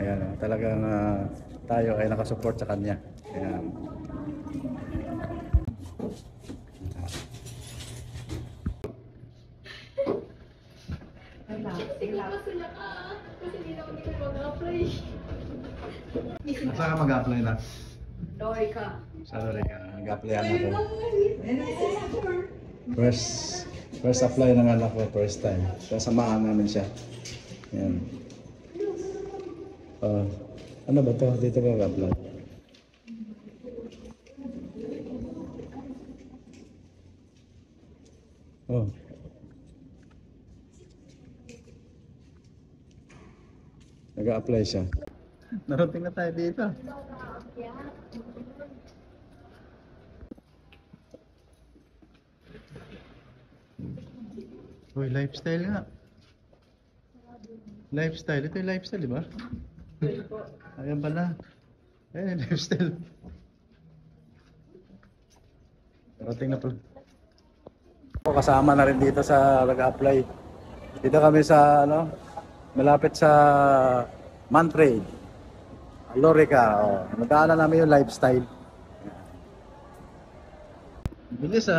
Ayan, talagang tayo ay nakasupport sa kanya. Ayan. Saan ka mag-apply na? Lorika. Sa Lorika, nag-applyan ako. First apply ng anak ko, first time. Sasamahan namin siya. Ayan. Ano ba to? Dito ka mag-apply. Oh. Nag-a-apply siya. Narating na tayo dito. Uy, lifestyle nga. Lifestyle. Ito yung lifestyle, di ba? Ayan pala. Ayan yung lifestyle. Narating na pala. Kasama na rin dito sa nag-apply. Dito kami sa malapit sa Mantrade, Lorica. Nagdaanan namin yung lifestyle. Bilis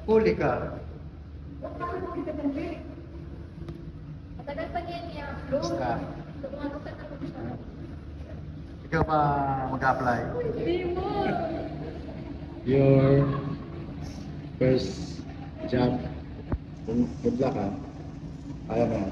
Huli ka. Matagal pa niya niya. Basta. Ikaw pa mag-apply? Hindi mo. Your first job. Good luck ha. Kaya mo yan.